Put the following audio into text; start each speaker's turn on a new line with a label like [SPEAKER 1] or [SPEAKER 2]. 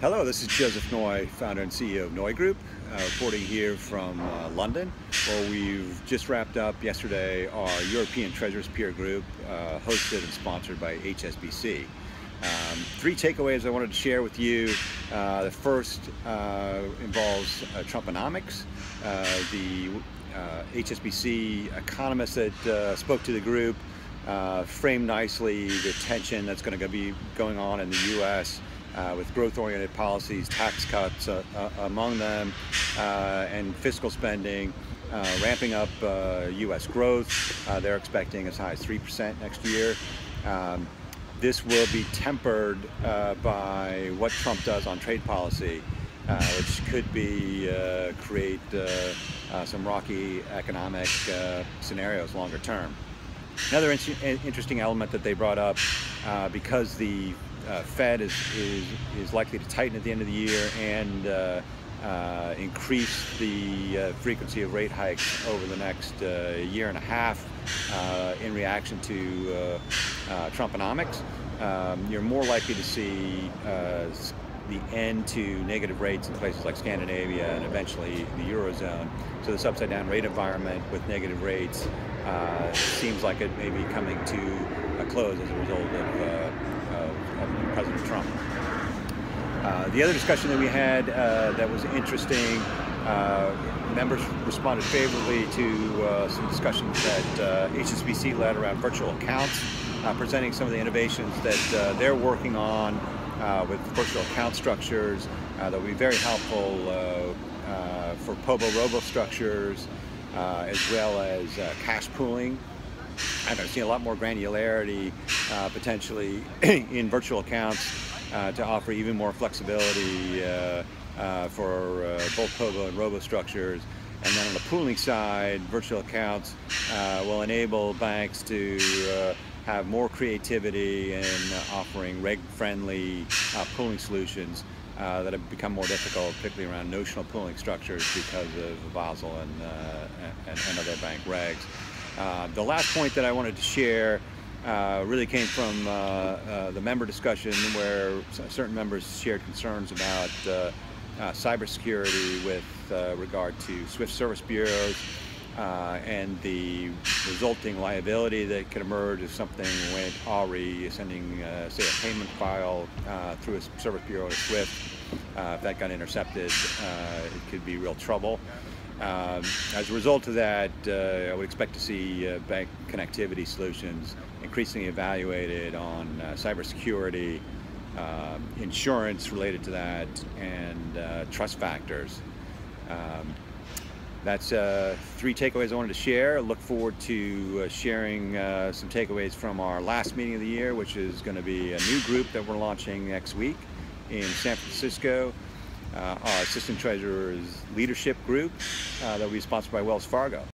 [SPEAKER 1] Hello, this is Joseph Noy, founder and CEO of NeuGroup, reporting here from London, where we've just wrapped up yesterday our European Treasurers Peer Group, hosted and sponsored by HSBC. Three takeaways I wanted to share with you. The first involves Trumponomics. The HSBC economists that spoke to the group framed nicely the tension that's going to be going on in the U.S. With growth-oriented policies, tax cuts among them, and fiscal spending, ramping up U.S. growth. They're expecting as high as 3% next year. This will be tempered by what Trump does on trade policy, which could be create some rocky economic scenarios longer term. Another interesting element that they brought up, because the Fed is likely to tighten at the end of the year and increase the frequency of rate hikes over the next year and a half in reaction to Trumponomics. You're more likely to see the end to negative rates in places like Scandinavia and eventually the Eurozone. So this upside down rate environment with negative rates seems like it may be coming to a close as a result of President Trump. The other discussion that we had that was interesting, members responded favorably to some discussions that HSBC led around virtual accounts, presenting some of the innovations that they're working on with virtual account structures that will be very helpful for POBO-ROBO structures, as well as cash pooling. And I've seen a lot more granularity potentially in virtual accounts to offer even more flexibility for both POBO and ROBO structures. And then on the pooling side, virtual accounts will enable banks to have more creativity in offering reg-friendly pooling solutions that have become more difficult, particularly around notional pooling structures because of Basel and other bank regs. The last point that I wanted to share really came from the member discussion, where certain members shared concerns about cybersecurity with regard to SWIFT service bureaus and the resulting liability that could emerge if something went awry, sending, say, a payment file through a service bureau to SWIFT. If that got intercepted, it could be real trouble. As a result of that, I would expect to see bank connectivity solutions increasingly evaluated on cybersecurity, insurance related to that, and trust factors. That's three takeaways I wanted to share. I look forward to sharing some takeaways from our last meeting of the year, which is going to be a new group that we're launching next week in San Francisco. Our Assistant Treasurer's Leadership Group that will be sponsored by Wells Fargo.